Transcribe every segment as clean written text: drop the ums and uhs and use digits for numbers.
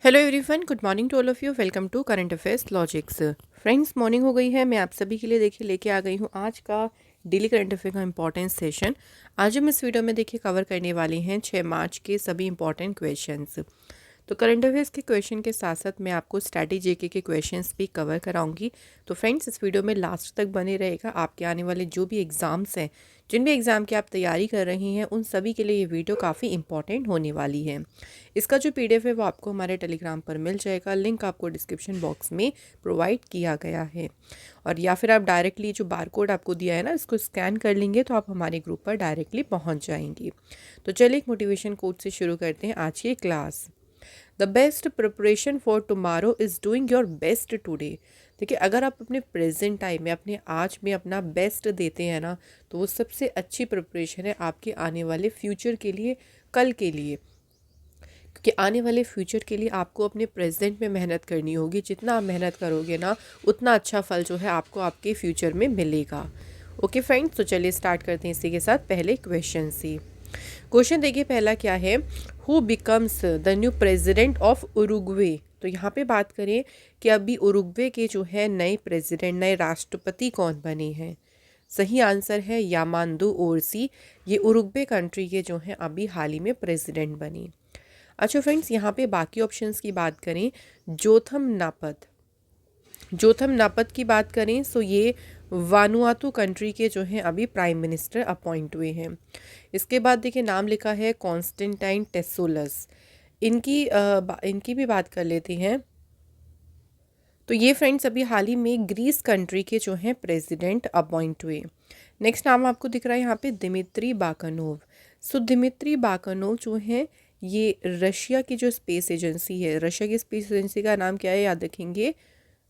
Hello everyone, good morning to all of you. Welcome to current affairs logics. Friends, morning हो गई है। मैं आप सभी के लिए देखिए लेके आ गई हूँ आज का डेली करंट अफेयर का इंपॉर्टेंट सेशन। आज हम इस वीडियो में देखिए कवर करने वाले हैं 6 मार्च के सभी इंपॉर्टेंट क्वेश्चंस। तो करंट अफेयर्स के क्वेश्चन के साथ साथ मैं आपको स्टैटिक जीके के क्वेश्चंस भी कवर कराऊंगी। तो फ्रेंड्स, इस वीडियो में लास्ट तक बने रहेगा। आपके आने वाले जो भी एग्ज़ाम्स हैं, जिन भी एग्ज़ाम की आप तैयारी कर रही हैं, उन सभी के लिए ये वीडियो काफ़ी इंपॉर्टेंट होने वाली है। इसका जो पीडीएफ है वो आपको हमारे टेलीग्राम पर मिल जाएगा। लिंक आपको डिस्क्रिप्शन बॉक्स में प्रोवाइड किया गया है, और या फिर आप डायरेक्टली जो बारकोड आपको दिया है ना, इसको स्कैन कर लेंगे तो आप हमारे ग्रुप पर डायरेक्टली पहुंच जाएंगी। तो चलिए एक मोटिवेशन कोट से शुरू करते हैं आज की class. The best preparation for tomorrow is doing your best today. देखिए, अगर आप अपने प्रेजेंट टाइम में, अपने आज में अपना बेस्ट देते हैं ना, तो वो सबसे अच्छी प्रिपरेशन है आपके आने वाले फ्यूचर के लिए, कल के लिए। क्योंकि आने वाले फ्यूचर के लिए आपको अपने प्रेजेंट में मेहनत करनी होगी। जितना आप मेहनत करोगे ना, उतना अच्छा फल जो है आपको आपके फ्यूचर में मिलेगा। ओके फ्रेंड्स, तो चलिए स्टार्ट करते हैं इसी के साथ पहले क्वेश्चन से। क्वेश्चन देखिए पहला क्या है, who becomes the new president of Uruguay. तो यहाँ पे बात करें कि अभी उरुग्वे के जो है नए प्रेसिडेंट, नए राष्ट्रपति कौन बने हैं। सही आंसर है यामांदू ओरसी। ये उरुग्वे कंट्री के जो हैं अभी हाल ही में प्रेसिडेंट बने। अच्छा फ्रेंड्स, यहाँ पे बाकी ऑप्शंस की बात करें, जोथम नापत, जोथम नापत की बात करें तो ये वानुआतू कंट्री के जो हैं अभी प्राइम मिनिस्टर अपॉइंट हुए हैं। इसके बाद देखिए नाम लिखा है कॉन्स्टेंटाइन टेसोलस। इनकी भी बात कर लेते हैं। तो ये फ्रेंड्स अभी हाल ही में ग्रीस कंट्री के जो हैं प्रेसिडेंट अपॉइंट हुए। नेक्स्ट नाम आपको दिख रहा है यहाँ पे दिमित्री बाकानोव। सो दिमित्री बाकानोव जो हैं ये रशिया की जो स्पेस एजेंसी है, रशिया की स्पेस एजेंसी का नाम क्या है याद रखेंगे,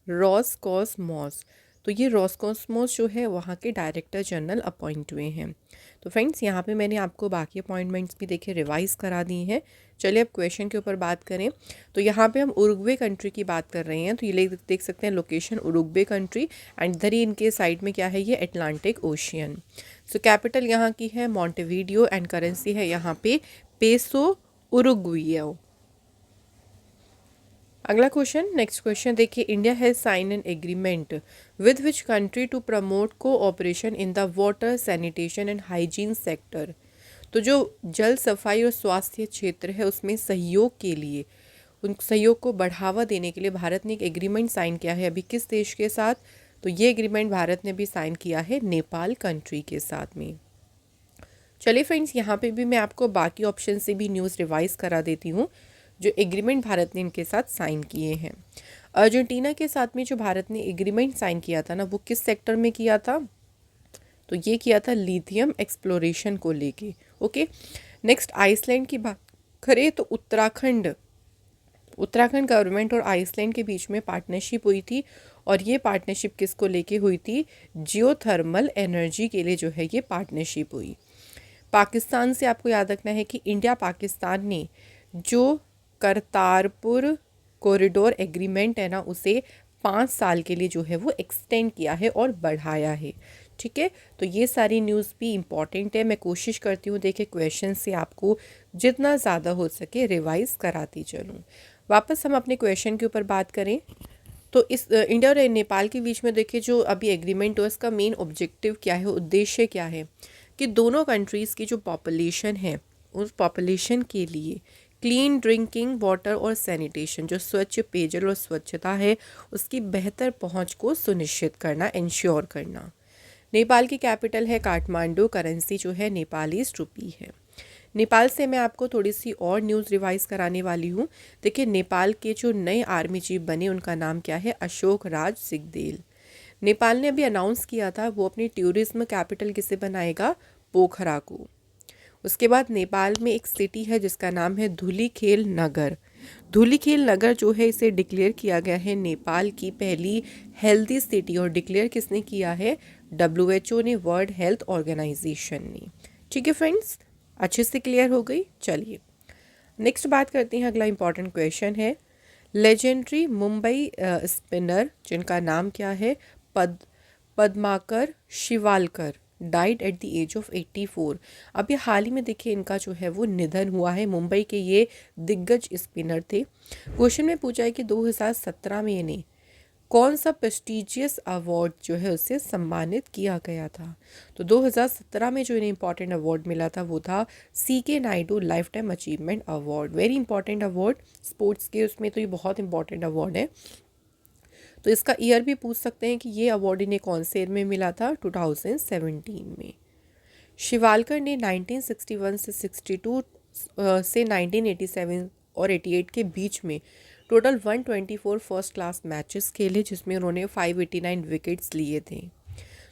रॉसकॉस्मोस। तो ये रॉसकॉस्मोस जो है वहाँ के डायरेक्टर जनरल अपॉइंट हुए हैं। तो फ्रेंड्स, यहाँ पे मैंने आपको बाकी अपॉइंटमेंट्स भी देखे रिवाइज करा दी हैं। चलिए अब क्वेश्चन के ऊपर बात करें। तो यहाँ पे हम उरुग्वे कंट्री की बात कर रहे हैं। तो ये देख सकते हैं लोकेशन उरुग्वे कंट्री, एंड इधर ही इनके साइड में क्या है, ये अटलांटिक ओशियन। सो कैपिटल यहाँ की है मॉन्टेवीडियो, एंड करेंसी है यहाँ पे पेसो उरुग्वियो। अगला क्वेश्चन, नेक्स्ट क्वेश्चन देखिए, India has sign an agreement with which country to promote cooperation in the water, sanitation and hygiene sector. तो जो जल सफाई और स्वास्थ्य क्षेत्र है उसमें सहयोग के लिए, उन सहयोग को बढ़ावा देने के लिए भारत ने एक एग्रीमेंट साइन किया है अभी किस देश के साथ। तो ये एग्रीमेंट भारत ने भी साइन किया है नेपाल कंट्री के साथ में। चलिए फ्रेंड्स, यहाँ पे भी मैं आपको बाकी ऑप्शन से भी न्यूज़ रिवाइज करा देती हूँ जो एग्रीमेंट भारत ने इनके साथ साइन किए हैं। अर्जेंटीना के साथ में जो भारत ने एग्रीमेंट साइन किया था ना, वो किस सेक्टर में किया था, तो ये किया था लिथियम एक्सप्लोरेशन को लेके। ओके, नेक्स्ट आइसलैंड की बात करें तो उत्तराखंड गवर्नमेंट और आइसलैंड के बीच में पार्टनरशिप हुई थी, और ये पार्टनरशिप किसको लेके हुई थी, जियोथर्मल एनर्जी के लिए जो है ये पार्टनरशिप हुई। पाकिस्तान से आपको याद रखना है कि इंडिया पाकिस्तान ने जो करतारपुर कॉरिडोर एग्रीमेंट है ना, उसे 5 साल के लिए जो है वो एक्सटेंड किया है और बढ़ाया है। ठीक है, तो ये सारी न्यूज़ भी इम्पॉर्टेंट है। मैं कोशिश करती हूँ देखिए क्वेश्चन से आपको जितना ज़्यादा हो सके रिवाइज कराती चलूँ। वापस हम अपने क्वेश्चन के ऊपर बात करें तो इस इंडिया और नेपाल के बीच में देखिए जो अभी एग्रीमेंट हुआ, इसका मेन ऑब्जेक्टिव क्या है, उद्देश्य क्या है, कि दोनों कंट्रीज़ की जो पॉपुलेशन है उस पॉपुलेशन के लिए क्लीन ड्रिंकिंग वाटर और सैनिटेशन, जो स्वच्छ पेयजल और स्वच्छता है, उसकी बेहतर पहुंच को सुनिश्चित करना, इंश्योर करना। नेपाल की कैपिटल है काठमांडू, करेंसी जो है नेपालीज रुपी है। नेपाल से मैं आपको थोड़ी सी और न्यूज़ रिवाइज कराने वाली हूँ। देखिए, नेपाल के जो नए आर्मी चीफ बने उनका नाम क्या है, अशोक राज सिंहदेल। नेपाल ने अभी अनाउंस किया था वो अपनी टूरिज्म कैपिटल किसे बनाएगा, पोखरा को। उसके बाद नेपाल में एक सिटी है जिसका नाम है धुलीखेल नगर। धुलीखेल नगर जो है इसे डिक्लेयर किया गया है नेपाल की पहली हेल्दी सिटी, और डिक्लेयर किसने किया है, WHO ने, वर्ल्ड हेल्थ ऑर्गेनाइजेशन ने। ठीक है फ्रेंड्स, अच्छे से क्लियर हो गई। चलिए नेक्स्ट बात करते हैं। अगला इंपॉर्टेंट क्वेश्चन है, लेजेंडरी मुंबई स्पिनर जिनका नाम क्या है, Padmakar Shivalkar, died at the age of 84। अभी हाल ही में देखिए इनका जो है वो निधन हुआ है। मुंबई के ये दिग्गज स्पिनर थे। क्वेश्चन में पूछा है कि 2017 में इन्हें कौन सा प्रेस्टिजियस अवार्ड जो है उससे सम्मानित किया गया था। तो 2017 में जो इन्हें इंपॉर्टेंट अवार्ड मिला था वो था CK Naidu lifetime achievement award. Very important award, sports के उसमें तो ये बहुत इंपॉर्टेंट अवार्ड है। तो इसका ईयर भी पूछ सकते हैं कि ये अवार्ड इन्हें कौन से ईयर में मिला था, 2017 में। शिवालकर ने 1961 से 62 से 1987 और 88 के बीच में टोटल 124 फर्स्ट क्लास मैचेस खेले, जिसमें उन्होंने 589 विकेट्स लिए थे।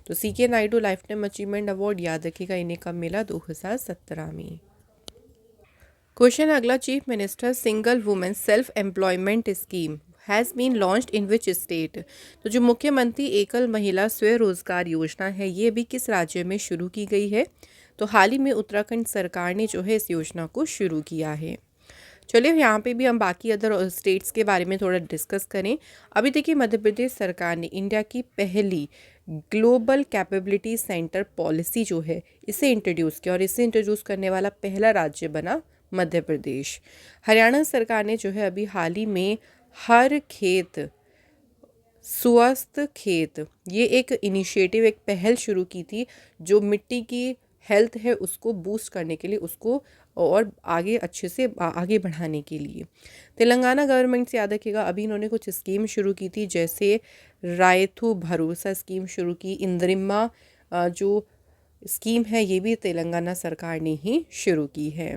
तो CK Naidu lifetime achievement award याद रखिएगा इन्हें कब मिला, 2017 में। क्वेश्चन अगला, chief minister single women self employment scheme has been launched in which state. तो जो मुख्यमंत्री एकल महिला स्वरोजगार योजना है ये भी किस राज्य में शुरू की गई है। तो हाल ही में उत्तराखंड सरकार ने जो है इस योजना को शुरू किया है। चलिए यहाँ पे भी हम बाकी अदर स्टेट्स के बारे में थोड़ा डिस्कस करें। अभी देखिए मध्य प्रदेश सरकार ने इंडिया की पहली ग्लोबल कैपेबिलिटी सेंटर पॉलिसी जो है इसे इंट्रोड्यूस किया और इसे इंट्रोड्यूस करने वाला पहला राज्य बना मध्य प्रदेश। हरियाणा सरकार ने जो है अभी हाल ही में हर खेत स्वस्थ खेत ये एक इनिशिएटिव, एक पहल शुरू की थी जो मिट्टी की हेल्थ है उसको बूस्ट करने के लिए, उसको और आगे अच्छे से आगे बढ़ाने के लिए। तेलंगाना गवर्नमेंट से याद रखिएगा अभी इन्होंने कुछ स्कीम शुरू की थी, जैसे रायथू भरोसा स्कीम शुरू की। इंद्रिम्मा जो स्कीम है ये भी तेलंगाना सरकार ने ही शुरू की है।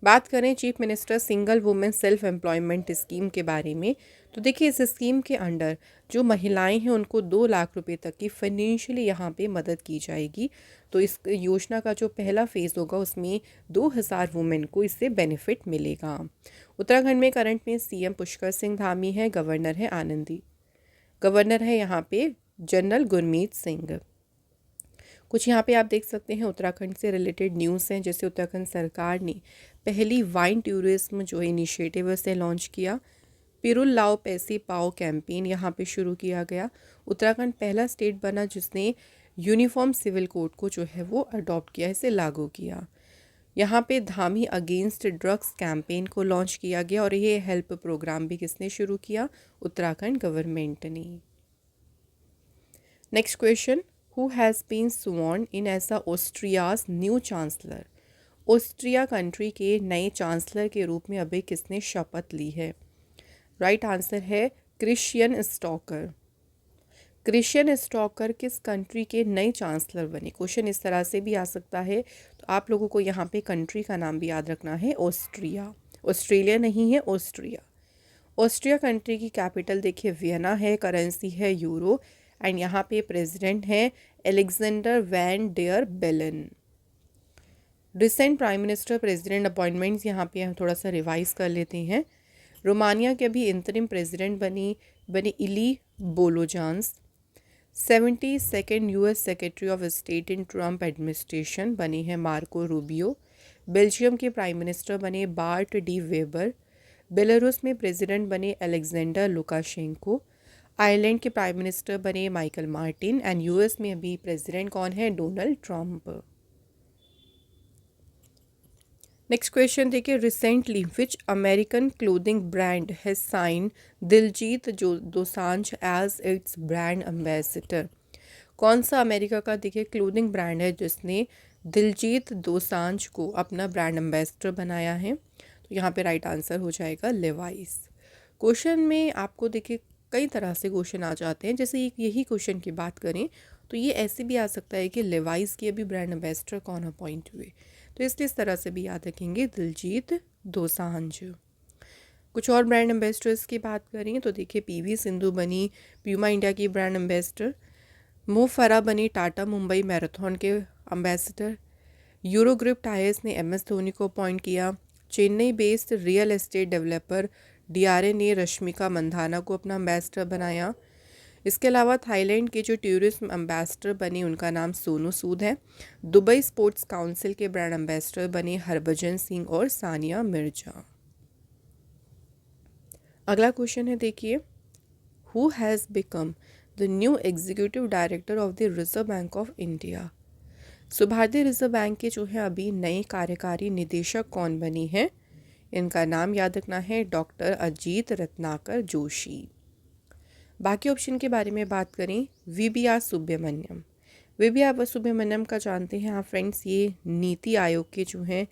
बात करें chief minister single women self employment scheme के बारे में, तो देखिए इस स्कीम के अंडर जो महिलाएं हैं उनको 2 लाख रुपए तक की फाइनेंशियली यहाँ पे मदद की जाएगी। तो इस योजना का जो पहला फेज़ होगा उसमें 2000 वुमेन को इससे बेनिफिट मिलेगा। उत्तराखंड में करंट में CM पुष्कर सिंह धामी है, गवर्नर है आनंदी, गवर्नर है यहाँ पे जनरल गुरमीत सिंह। कुछ यहाँ पे आप देख सकते हैं उत्तराखंड से रिलेटेड न्यूज़ हैं, जैसे उत्तराखंड सरकार ने पहली वाइन टूरिज्म जो इनिशिएटिव है उसे लॉन्च किया। पिरुल लाओ पैसे पाओ कैंपेन यहाँ पे शुरू किया गया। उत्तराखंड पहला स्टेट बना जिसने यूनिफॉर्म सिविल कोड को जो है वो अडॉप्ट किया, इसे लागू किया। यहाँ पे धामी अगेंस्ट ड्रग्स कैंपेन को लॉन्च किया गया और ये हेल्प प्रोग्राम भी किसने शुरू किया, उत्तराखंड गवर्नमेंट ने। Next question, who has been sworn in as Austria's new chancellor. Austria country के नए चांसलर के रूप में अभी किसने शपथ ली है। राइट आंसर है क्रिश्चियन स्टॉकर। क्रिश्चियन स्टॉकर किस कंट्री के नए चांसलर बने। क्वेश्चन इस तरह से भी आ सकता है, तो आप लोगों को यहाँ पे कंट्री का नाम भी याद रखना है, ऑस्ट्रिया। ऑस्ट्रेलिया नहीं है, ऑस्ट्रिया। ऑस्ट्रिया कंट्री की कैपिटल देखिए वियना है, करेंसी है यूरो, एंड यहाँ पे प्रेसिडेंट है एलेक्जेंडर वैन डेयर बेलन। Recent prime minister president appointments यहाँ पे हम थोड़ा सा रिवाइज कर लेते हैं। रोमानिया के अभी इंतरिम प्रेसिडेंट बनी Ilie Bolojan. 72nd US secretary of state in Trump administration बने हैं मार्को रूबियो। बेल्जियम के प्राइम मिनिस्टर बने बार्ट डी वेबर। बेलारूस में प्रेसिडेंट बने अलेक्जेंडर लुकाशेंको। आयरलैंड के प्राइम मिनिस्टर बने माइकल मार्टिन। एंड US में अभी प्रेसिडेंट कौन है, डोनाल्ड ट्रम्प। नेक्स्ट क्वेश्चन देखिए, recently which American clothing brand has sign Diljit Dosanjh as its brand ambassador. कौन सा अमेरिका का देखिए क्लोथिंग ब्रांड है जिसने दिलजीत दोसांझ को अपना ब्रांड एम्बेसडर बनाया है। तो यहाँ पे राइट आंसर हो जाएगा लेवाइस। क्वेश्चन में आपको देखिए कई तरह से क्वेश्चन आ जाते हैं, जैसे यही क्वेश्चन की बात करें तो ये ऐसे भी आ सकता है कि लेवाइस के अभी ब्रांड एम्बेसडर कौन अपॉइंट हुए, तो इसलिए इस तरह से भी याद रखेंगे दिलजीत दोसांझ। कुछ और ब्रांड एम्बेसडर्स की बात करें तो देखिए PV सिंधु बनी प्यूमा इंडिया की ब्रांड एम्बेसडर। मो फरा बनी टाटा मुंबई मैराथन के एम्बेसडर। यूरो ग्रुप टायर्स ने MS धोनी को अपॉइंट किया। Chennai based real estate developer DRA ने रश्मिका मंधाना को अपना एम्बेसडर बनाया। इसके अलावा थाईलैंड के जो टूरिज्म एम्बेसडर बने उनका नाम सोनू सूद है। दुबई स्पोर्ट्स काउंसिल के ब्रांड एम्बेसडर बने हरभजन सिंह और सानिया मिर्जा। अगला क्वेश्चन है देखिए, who has become the new executive director of the Reserve Bank of India. So भारतीय रिजर्व बैंक के जो है अभी नए कार्यकारी निदेशक कौन बनी है, इनका नाम याद रखना है डॉक्टर अजीत रत्नाकर जोशी। बाकी ऑप्शन के बारे में बात करें, वीबीआर सुब्रमण्यम। वीबीआर सुब्रमण्यम का जानते हैं आप फ्रेंड्स, ये नीति आयोग के जो हैं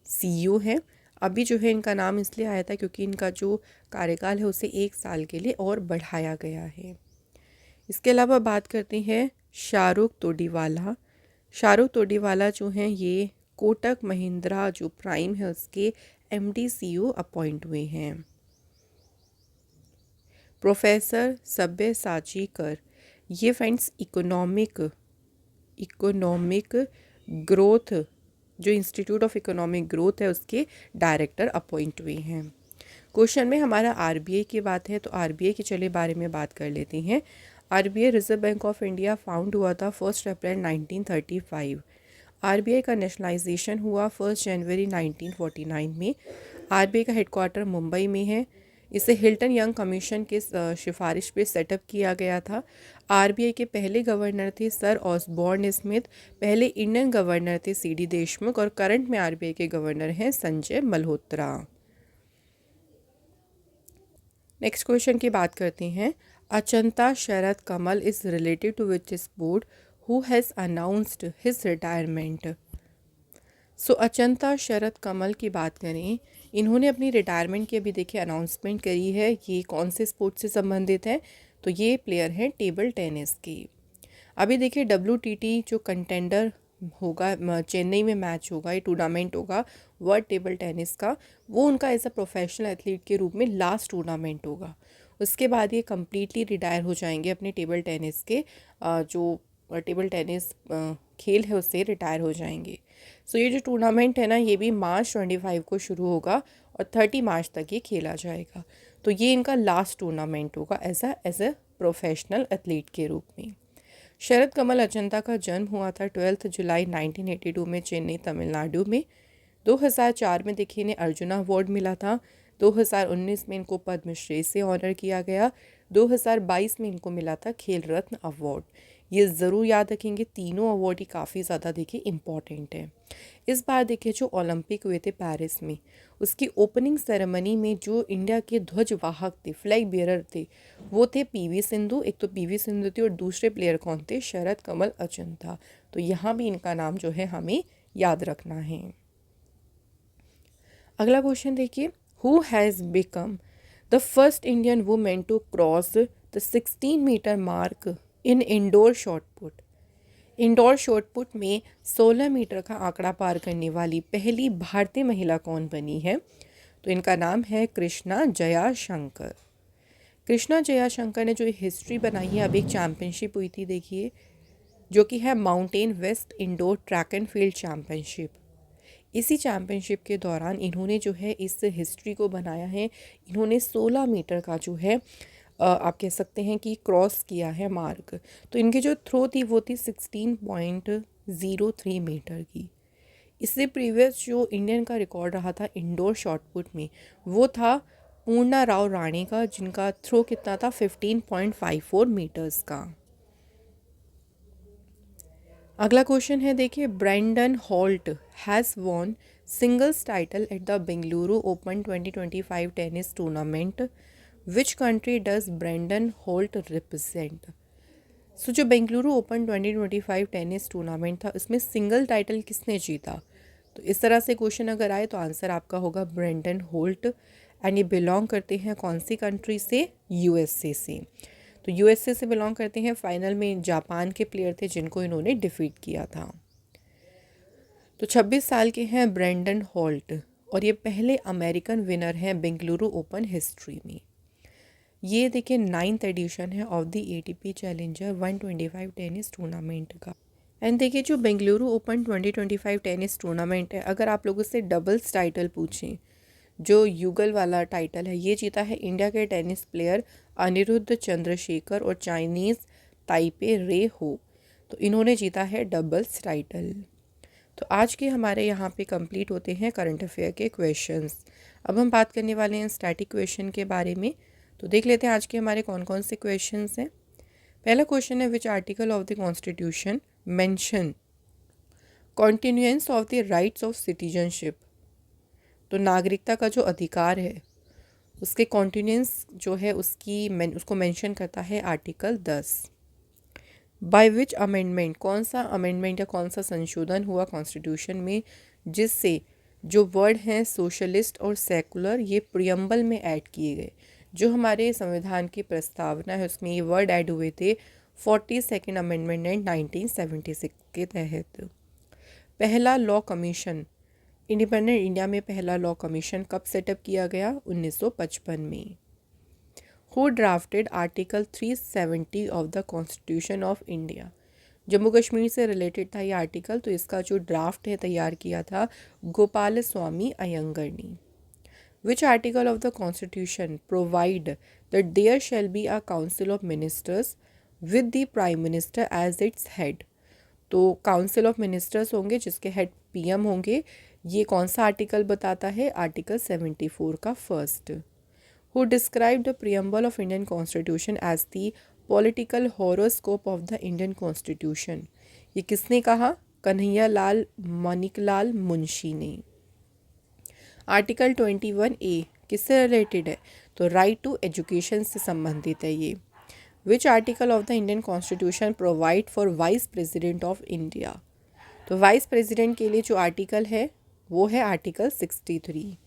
सीईओ हैं। अभी जो है इनका नाम इसलिए आया था क्योंकि इनका जो कार्यकाल है उसे 1 साल के लिए और बढ़ाया गया है। इसके अलावा बात करते हैं शाहरुख तोडीवाला। शाहरुख तोडीवाला जो हैं ये कोटक महिंद्रा जो प्राइम है उसके एमडी सीईओ अपॉइंट हुए हैं। प्रोफेसर सब्यसाची कर, ये फ्रेंड्स इकोनॉमिक ग्रोथ जो इंस्टीट्यूट ऑफ इकोनॉमिक ग्रोथ है उसके डायरेक्टर अपॉइंट हुए हैं। क्वेश्चन में हमारा आरबीआई की बात है तो आरबीआई के चले बारे में बात कर लेते हैं। RBI reserve Bank of India found हुआ था 1 अप्रैल 1935। आरबीआई का नेशनलाइजेशन हुआ 1 जनवरी 1949 में। आरबीआई का हेडक्वार्टर मुंबई में है। इसे हिल्टन यंग कमीशन के सिफारिश पे सेटअप किया गया था। आरबीआई के पहले गवर्नर थे सर ऑसबॉर्न स्मिथ, पहले इंडियन गवर्नर थे सीडी देशमुख और करंट में आरबीआई के गवर्नर हैं संजय मल्होत्रा। नेक्स्ट क्वेश्चन की बात करते हैं। Achanta Sharath Kamal is related to which sport who has announced his retirement. So Achanta Sharath Kamal की बात करें, इन्होंने अपनी रिटायरमेंट की अभी देखिए अनाउंसमेंट करी है। ये कौन से स्पोर्ट से संबंधित है, तो ये प्लेयर हैं टेबल टेनिस की। अभी देखिए WTT जो कंटेंडर होगा, चेन्नई में मैच होगा, ये टूर्नामेंट होगा वर्ल्ड टेबल टेनिस का, वो उनका एज अ प्रोफेशनल एथलीट के रूप में लास्ट टूर्नामेंट होगा। उसके बाद ये कम्प्लीटली रिटायर हो जाएंगे अपने टेबल टेनिस के जो टेबल टेनिस खेल है उससे रिटायर हो जाएंगे। सो ये जो टूर्नामेंट है ना, ये भी मार्च 25 को शुरू होगा और 30 मार्च तक ये खेला जाएगा। तो ये इनका लास्ट टूर्नामेंट होगा एज अ प्रोफेशनल एथलीट के रूप में। शरद कमल अचंता का जन्म हुआ था 12 जुलाई 1982 में चेन्नई तमिलनाडु में। 2004 में देखिए इन्हें अर्जुना अवार्ड मिला था। 2019 में इनको पद्मश्री से ऑनर किया गया। 2022 में इनको मिला था खेल रत्न अवार्ड। ये ज़रूर याद रखेंगे, तीनों अवार्ड ही काफ़ी ज़्यादा देखिए इम्पॉर्टेंट है। इस बार देखिए जो ओलंपिक हुए थे पेरिस में, उसकी ओपनिंग सेरेमनी में जो इंडिया के ध्वजवाहक थे, फ्लैग बियरर थे, वो थे पीवी सिंधु। एक तो पीवी सिंधु थी और दूसरे प्लेयर कौन थे, शरद कमल अचंता। तो यहाँ भी इनका नाम जो है हमें याद रखना है। अगला क्वेश्चन देखिए, who has become the first Indian women to cross the 16 metre mark in indoor shot put. Indoor shot put में 16 मीटर का आंकड़ा पार करने वाली पहली भारतीय महिला कौन बनी है, तो इनका नाम है कृष्णा जयाशंकर। कृष्णा जयाशंकर ने जो हिस्ट्री बनाई है, अब एक चैम्पियनशिप हुई थी देखिए, जो कि है mountain west indoor track and field championship. इसी चैम्पियनशिप के दौरान इन्होंने जो है इस हिस्ट्री को बनाया है। इन्होंने 16 मीटर का जो है आप कह सकते हैं कि क्रॉस किया है मार्क। तो इनकी जो थ्रो थी वो थी 16.03 मीटर की। इससे प्रीवियस जो इंडियन का रिकॉर्ड रहा था इंडोर शॉटपुट में, वो था पूर्णा राव राणी का, जिनका थ्रो कितना था 15.54 मीटर्स का। अगला क्वेश्चन है देखिए, Brandon Holt has won singles title at the Bengaluru open 2025 tennis tournament. Which country does Brandon Holt represent. So जो बेंगलुरु ओपन 2025 टेनिस टूर्नामेंट था उसमें सिंगल टाइटल किसने जीता, तो इस तरह से क्वेश्चन अगर आए तो आंसर आपका होगा ब्रेंडन होल्ट। एंड ये बिलोंग करते हैं कौन सी कंट्री से, यूएसए से। तो यूएसए से बिलोंग करते हैं। फाइनल में जापान के प्लेयर थे जिनको इन्होंने डिफीट किया था। तो 26 साल के हैं ब्रेंडन हॉल्ट और ये पहले अमेरिकन विनर हैं बेंगलुरु ओपन हिस्ट्री में। ये देखिए 9th एडिशन है of the ATP challenger 125 tennis tournament का। एंड देखिए जो बेंगलुरु ओपन 2025 टेनिस टूर्नामेंट है, अगर आप लोगों से डबल्स टाइटल पूछें, जो युगल वाला टाइटल है ये जीता है इंडिया के टेनिस प्लेयर अनिरुद्ध चंद्रशेखर और चाइनीज़ ताइपे रे हो। तो इन्होंने जीता है डबल्स टाइटल। तो आज के हमारे यहाँ पे कंप्लीट होते हैं करंट अफेयर के क्वेश्चंस। अब हम बात करने वाले हैं स्टैटिक क्वेश्चन के बारे में। तो देख लेते हैं आज के हमारे कौन कौन से क्वेश्चंस हैं। पहला क्वेश्चन है, which article of the constitution mention continuance of the rights of citizenship, तो नागरिकता का जो अधिकार है उसके कॉन्टिन्यूएंस जो है उसको मेंशन करता है आर्टिकल 10। बाय विच अमेंडमेंट, कौन सा अमेंडमेंट या कौन सा संशोधन हुआ कॉन्स्टिट्यूशन में जिससे जो वर्ड हैं सोशलिस्ट और सेकुलर ये प्रियम्बल में ऐड किए गए। जो हमारे संविधान की प्रस्तावना है उसमें ये वर्ड ऐड हुए थे 42nd अमेंडमेंट एंड 1976 के तहत। पहला लॉ कमीशन, इंडिपेंडेंट इंडिया में पहला लॉ कमीशन कब सेटअप किया गया? 1955 में। Who drafted article 370 of the constitution of India, Jammu Kashmir से रिलेटेड था ये आर्टिकल, तो इसका जो ड्राफ्ट है तैयार किया था गोपाल स्वामी अयंगर ने। Which article of the constitution provide that there shall be a council of ministers with the prime minister as its head, तो काउंसिल ऑफ मिनिस्टर्स होंगे जिसके हेड पीएम होंगे। ये कौन सा आर्टिकल बताता है? आर्टिकल 74 का first. Who describe the preamble of Indian constitution as the political horoscope of the Indian constitution, ये किसने कहा? कन्हैया लाल मानिकलाल मुंशी ने। आर्टिकल 21A किससे रिलेटेड है? तो राइट टू एजुकेशन से संबंधित है ये। विच article of the Indian constitution provide for vice president of India, तो वाइस प्रेसिडेंट के लिए जो आर्टिकल है वो है article 63।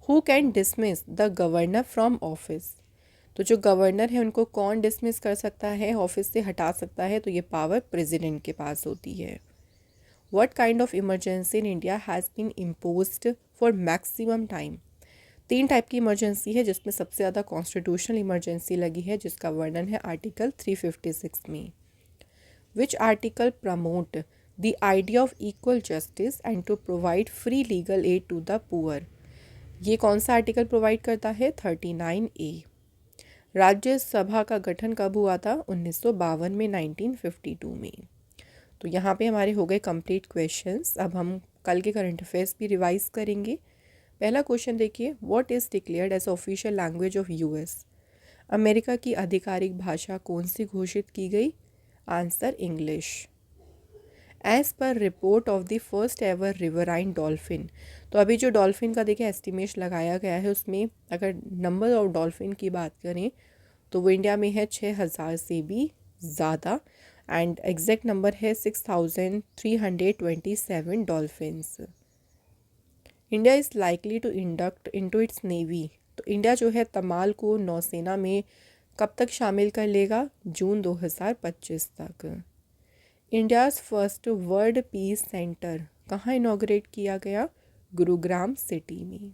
Who can dismiss the governor from office, तो जो गवर्नर है उनको कौन डिसमिस कर सकता है, ऑफिस से हटा सकता है? तो ये पावर प्रेसिडेंट के पास होती है। What kind of emergency in India has been imposed for maximum time, 3 type की इमरजेंसी है जिसमें सबसे ज़्यादा कॉन्स्टिट्यूशनल इमरजेंसी लगी है जिसका वर्णन है आर्टिकल 356 में। Which article promote the idea of equal justice and to provide free legal aid to the poor, ये कौन सा आर्टिकल प्रोवाइड करता है? 39A। राज्यसभा का गठन कब हुआ था? 1952 में, 1952 में। तो यहाँ पे हमारे हो गए कंप्लीट क्वेश्चंस। अब हम कल के करंट अफेयर्स भी रिवाइज करेंगे। पहला क्वेश्चन देखिए, what is declared as official language of US, America की आधिकारिक भाषा कौन सी घोषित की गई? Answer English. As per report of the first ever riverine dolphin, तो अभी जो डॉल्फिन का देखिए एस्टिमेशन लगाया गया है उसमें अगर नंबर ऑफ डॉल्फिन की बात करें तो वो इंडिया में है 6000 से भी ज़्यादा एंड एग्जैक्ट नंबर है 6327 dolphins. India is likely to induct into its navy, तो इंडिया जो है तमाल को नौसेना में कब तक शामिल कर लेगा? जून 2025 तक। India's first world peace centre कहाँ इनॉग्रेट किया गया? गुरुग्राम सिटी में।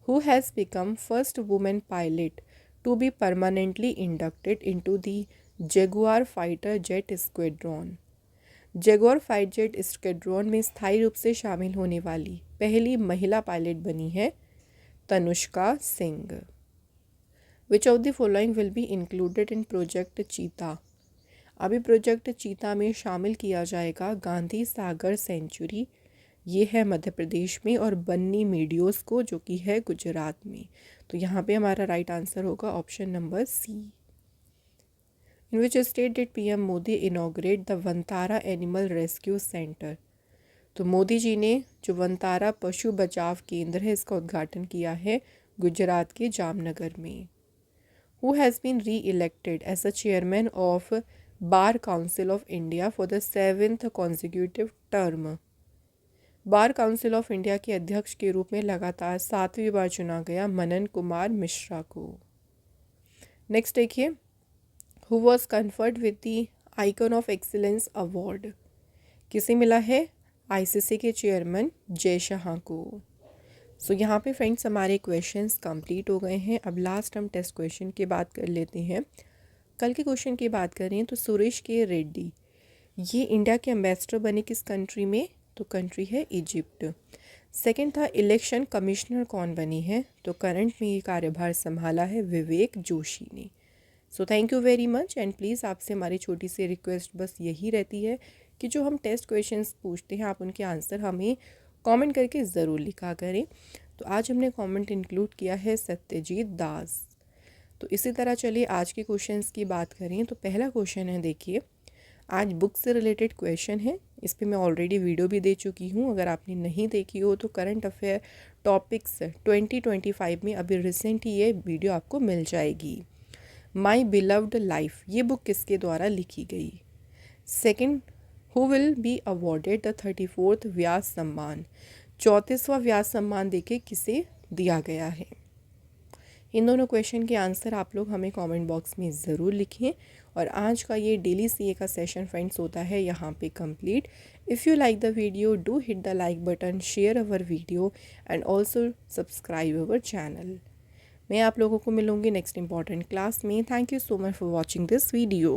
Who has become first women pilot to be permanently inducted into the Jaguar fighter jet squadron, Jaguar fighter jet squadron में स्थायी रूप से शामिल होने वाली पहली महिला पायलट बनी है Tanushka Singh. Which of the following will be included in project चीता, अभी प्रोजेक्ट चीता में शामिल किया जाएगा गांधी सागर सेंचुरी, ये है मध्य प्रदेश में, और बन्नी मीडियोस को जो कि है गुजरात में। तो यहाँ पे हमारा राइट आंसर होगा option number C. In which state did PM Modi inaugurate the Vantara animal rescue centre, तो मोदी जी ने जो वंतारा पशु बचाव केंद्र है इसका उद्घाटन किया है गुजरात के जामनगर में। Who has been reelected as a chairman of bar council of India for the 7th consecutive term, bar council of India के अध्यक्ष के रूप में लगातार 7वीं बार चुना गया मनन कुमार मिश्रा को। नेक्स्ट देखिए, who was conferred with the icon of excellence award, किसे मिला है? आईसीसी के चेयरमैन जय शाह को। सो यहाँ पे फ्रेंड्स हमारे क्वेश्चंस कंप्लीट हो गए हैं। अब लास्ट हम टेस्ट क्वेश्चन की बात कर लेते हैं। कल के क्वेश्चन की बात करें तो सुरेश के रेड्डी ये इंडिया के एम्बेसडर बने किस कंट्री में? तो कंट्री है इजिप्ट। सेकंड था इलेक्शन कमिश्नर कौन बनी है? तो करंट में ये कार्यभार संभाला है विवेक जोशी ने। So thank you very much and please आपसे हमारी छोटी सी रिक्वेस्ट बस यही रहती है कि जो हम टेस्ट क्वेश्चंस पूछते हैं आप उनके आंसर हमें कमेंट करके ज़रूर लिखा करें। तो आज हमने कमेंट इंक्लूड किया है सत्यजीत दास। तो इसी तरह चलिए आज के क्वेश्चंस की बात करें तो पहला क्वेश्चन है देखिए, आज बुक से रिलेटेड क्वेश्चन है, इस पे मैं ऑलरेडी वीडियो भी दे चुकी हूँ। अगर आपने नहीं देखी हो तो करंट अफेयर टॉपिक्स 2025 में अभी रिसेंट ही ये वीडियो आपको मिल जाएगी। माई बिलव्ड लाइफ, ये बुक किसके द्वारा लिखी गई। Second, who will be awarded the 34th व्यास सम्मान, 34वां व्यास सम्मान देके किसे दिया गया है। इन दोनों क्वेश्चन के आंसर आप लोग हमें कमेंट बॉक्स में ज़रूर लिखिए। और आज का ये डेली सीए का सेशन फ्रेंड्स होता है यहाँ पे complete. If you like the video do hit the like button, share our video and also subscribe our channel. मैं आप लोगों को मिलूँगी नेक्स्ट इंपॉर्टेंट क्लास में। Thank you so much for watching this video.